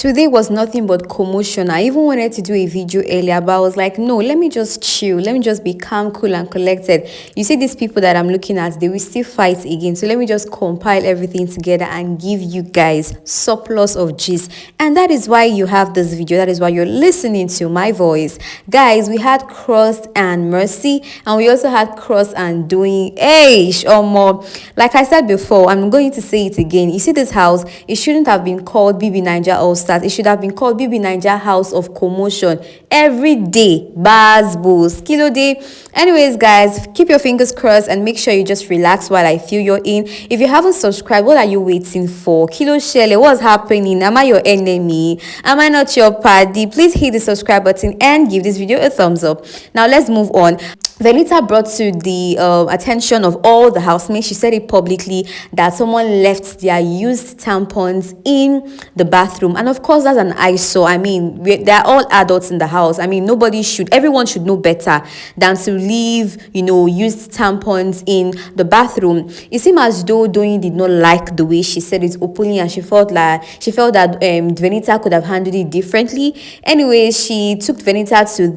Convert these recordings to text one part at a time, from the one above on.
Today was nothing but commotion. I even wanted to do a video earlier, but I was like, no, let me just chill. Let me just be calm, cool, and collected. You see, these people that I'm looking at, they will still fight again. So let me just compile everything together and give you guys surplus of gist. And that is why you have this video. That is why you're listening to my voice. Guys, we had Cross and Mercy, and we also had Cross and Doyin. Or more. Like I said before, I'm going to say it again. You see, this house, it shouldn't have been called BBNaija All-Stars. It should have been called BBNaija House of Commotion. Every day, bars, bulls, kilo day. Anyways, guys, keep your fingers crossed and make sure you just relax while I feel you're in. If you haven't subscribed, what are you waiting for? Kilo Shele, what's happening? Am I your enemy? Am I not your party? Please hit the subscribe button and give this video a thumbs up. Now let's move on. Venita brought to the attention of all the housemates, she said it publicly, that someone left their used tampons in the bathroom. And of course, that's an eyesore. I mean, they're all adults in the house. I mean, everyone should know better than to leave, used tampons in the bathroom. It seemed as though Doyin did not like the way she said it openly, and she felt that Venita could have handled it differently. Anyway, she took Venita to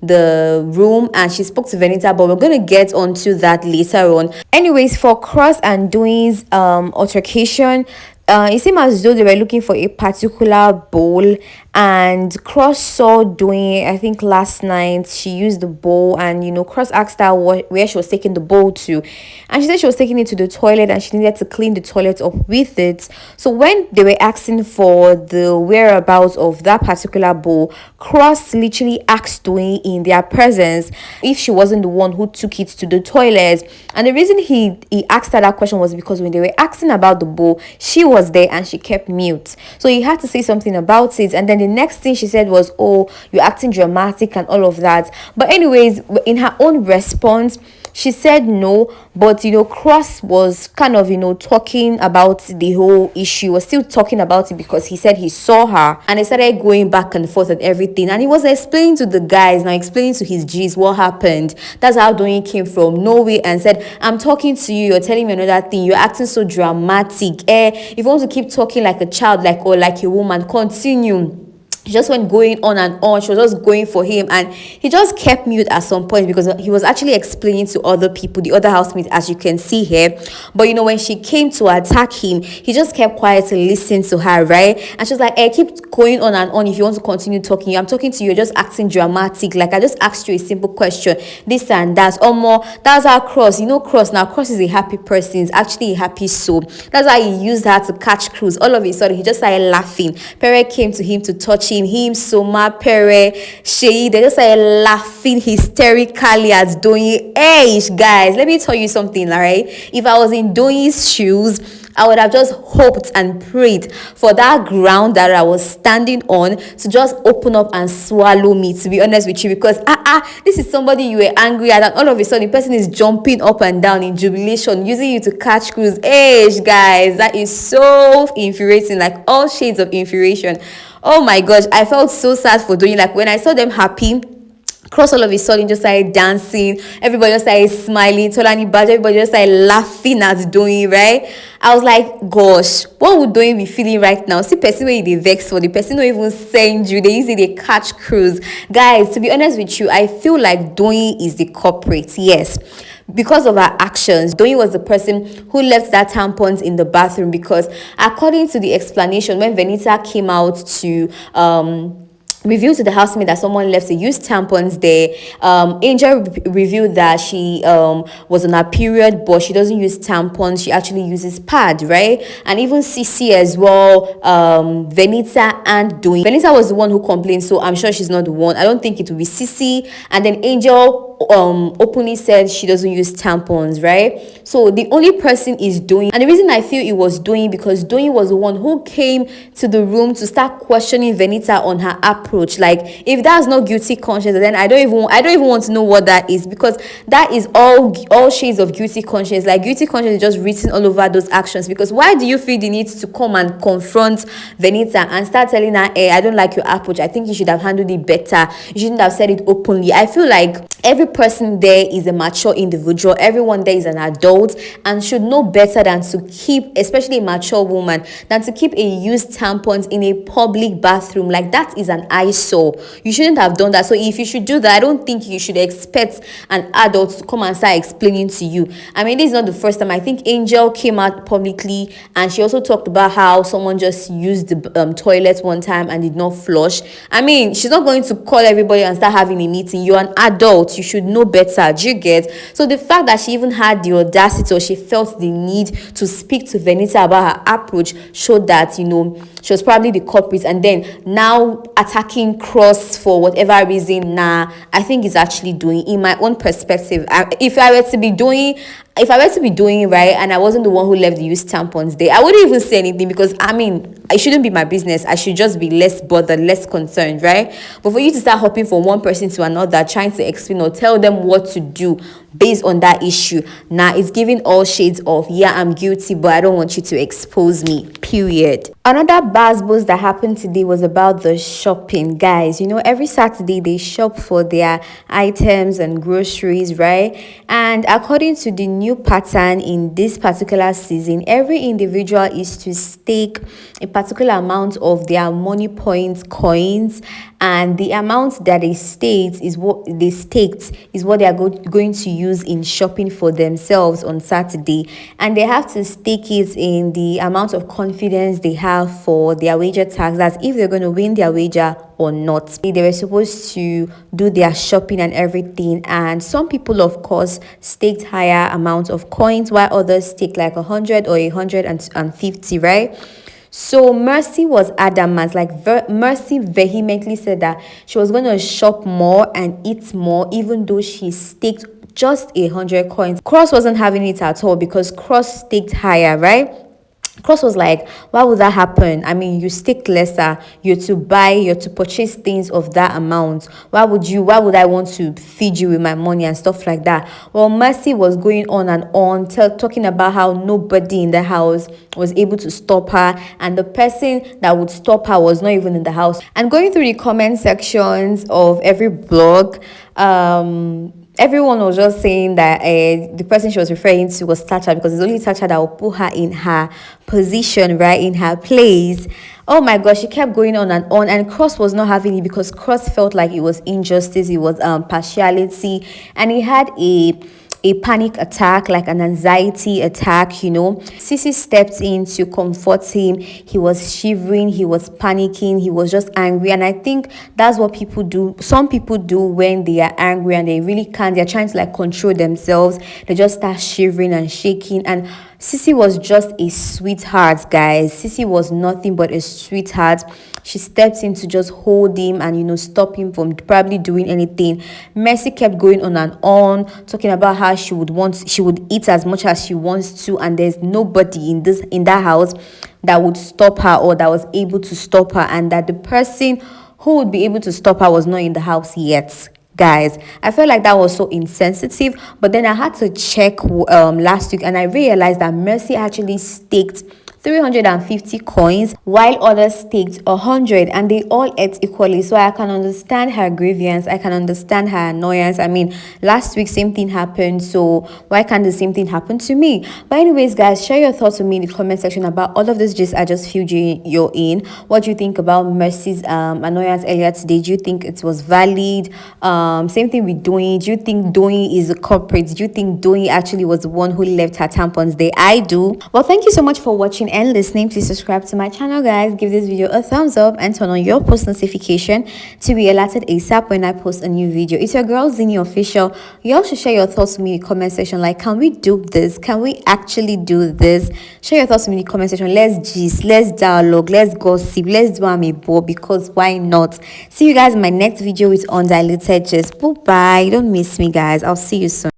the room and she spoke to Venita, but we're going to get onto that later on. Anyways, for Cross and Doyin's altercation, it seemed as though they were looking for a particular bowl, and Cross saw Doyin, I think last night, she used the bowl, and Cross asked her where she was taking the bowl to, and she said she was taking it to the toilet and she needed to clean the toilet up with it. So when they were asking for the whereabouts of that particular bowl, Cross literally asked Doyin in their presence if she wasn't the one who took it to the toilet. And the reason he asked her that question was because when they were asking about the bowl, she was there and she kept mute, so he had to say something about it. And then the next thing she said was, oh, you're acting dramatic and all of that. But anyways, in her own response, she said no, but Cross was kind of talking about the whole issue, was still talking about it because he said he saw her, and they started going back and forth and everything, and he was explaining to the guys, now explaining to his G's what happened. That's how Doyin came from nowhere and said, I'm talking to you, you're telling me another thing, you're acting so dramatic. If you want to keep talking like a child, or like a woman, continue. She just went going on and on. She was just going for him, and he just kept mute at some point because he was actually explaining to other people, the other housemates, as you can see here. But when she came to attack him, he just kept quiet to listen to her, right? And she was like, keep going on and on if you want to continue talking. I'm talking to you, you're just acting dramatic, like I just asked you a simple question, this and that. Or more, that's how Cross, Cross is a happy person, he's actually a happy soul. That's why he used her to catch cruise. All of a sudden, he just started laughing. Pere came to him to touch him, Soma, Pere, Shei, they just started laughing hysterically at Doyin. Guys, let me tell you something, all right? If I was in Doyin's shoes, I would have just hoped and prayed for that ground that I was standing on to just open up and swallow me, to be honest with you, because this is somebody you were angry at, and all of a sudden the person is jumping up and down in jubilation, using you to catch cruise. Guys, that is so infuriating, like all shades of infuriation. Oh my gosh, I felt so sad for Doyin. Like when I saw them happy, Cross all of a sudden just started dancing, everybody just started smiling, Tolani Badge, everybody just started laughing at Doyin, right? I was like, gosh, what would Doyin be feeling right now? See, person where they vex for, the person who even send you, they usually they catch cruise. Guys, to be honest with you, I feel like Doyin is the culprit, yes. Because of her actions, Doyin was the person who left that tampons in the bathroom, because according to the explanation, when Venita came out to revealed to the housemate that someone left the used tampons there, Angel revealed that she was on her period, but she doesn't use tampons, she actually uses pad, right? And even Ceec as well, Venita and Doyin. Venita was the one who complained, so I'm sure she's not the one. I don't think it will be Ceec. And then Angel openly said she doesn't use tampons, right? So the only person is Doyin. And the reason I feel it was Doyin, because Doyin was the one who came to the room to start questioning Venita on her approach approach. Like, if that's not guilty conscience, then I don't even want to know what that is, because that is all shades of guilty conscience. Like, guilty conscience is just written all over those actions. Because why do you feel the need to come and confront Venita and start telling her, hey, I don't like your approach, I think you should have handled it better, you shouldn't have said it openly? I feel like every person there is a mature individual, everyone there is an adult, and should know better than to keep, especially a mature woman, than to keep a used tampons in a public bathroom. Like, that is an eyesore. You shouldn't have done that. So if you should do that, I don't think you should expect an adult to come and start explaining to you. I mean, this is not the first time. I think Angel came out publicly and she also talked about how someone just used the toilet one time and did not flush. I mean, she's not going to call everybody and start having a meeting. You're an adult, you should know better. Do you get? So the fact that she even had the audacity, or she felt the need to speak to Venita about her approach, showed that, you know, she was probably the culprit. And then now attacking Cross for whatever reason, I think it's actually Doyin. In my own perspective, if I were to be doing right, and I wasn't the one who left the used tampons there, I wouldn't even say anything, because I mean, it shouldn't be my business. I should just be less bothered, less concerned, right? But for you to start hopping from one person to another, trying to explain or tell them what to do based on that issue, it's giving all shades of, yeah, I'm guilty, but I don't want you to expose me, period. Another buzz that happened today was about the shopping. Guys, you know, every Saturday they shop for their items and groceries, right? And according to the new pattern in this particular season, every individual is to stake a particular amount of their money points coins, and the amount that they staked is what they are going to use in shopping for themselves on Saturday. And they have to stake it in the amount of confidence they have for their wager tax, that's if they're going to win their wager or not. They were supposed to do their shopping and everything, and some people, of course, staked higher amounts of coins, while others staked like 100 or 150, right? So Mercy was adamant, like Mercy vehemently said that she was going to shop more and eat more, even though she staked just 100 coins. Cross wasn't having it at all, because Cross staked higher, right? Cross was like, why would that happen? I mean, you stick lesser, you're to purchase things of that amount. Why would I want to feed you with my money and stuff like that? Well, Mercy was going on and on, talking about how nobody in the house was able to stop her, and the person that would stop her was not even in the house. And going through the comment sections of every blog, everyone was just saying that the person she was referring to was Tacha, because it's only Tacha that will put her in her position, right, in her place. Oh my gosh, she kept going on, and Cross was not having it, because Cross felt like it was injustice, it was partiality, and he had a panic attack, like an anxiety attack, you know. Sissy stepped in to comfort him. He was shivering, he was panicking, he was just angry. And I think that's what people do. Some people do when they are angry and they really can't. They're trying to like control themselves. They just start shivering and shaking. And Sissy was just a sweetheart, guys. Sissy was nothing but a sweetheart. She stepped in to just hold him and, you know, stop him from probably doing anything. Mercy kept going on and on, talking about how she would eat as much as she wants to, and there's nobody in that house that would stop her, or that was able to stop her, and that the person who would be able to stop her was not in the house yet. Guys, I felt like that was so insensitive, but then I had to check last week, and I realized that Mercy actually staked 350 coins, while others staked 100, and they all ate equally. So I can understand her grievance, I can understand her annoyance. I mean, last week same thing happened, so why can't the same thing happen to me? But anyways, guys, share your thoughts with me in the comment section about all of this gist I just filled you in. What do you think about Mercy's annoyance earlier today? Do you think it was valid? Same thing with Doyin. Do you think Doyin is a culprit? Do you think Doyin actually was the one who left her tampons there? I do. Well, thank you so much for watching and listening. Please subscribe to my channel, guys. Give this video a thumbs up and turn on your post notification to be alerted ASAP when I post a new video. It's your girl Zini Official. You all should share your thoughts with me in the comment section. Like, can we do this? Can we actually do this? Share your thoughts with me in the comment section. Let's gist, let's dialogue, let's gossip, let's do amiibo, because why not? See you guys in my next video with undiluted gist. Bye bye. Don't miss me, guys. I'll see you soon.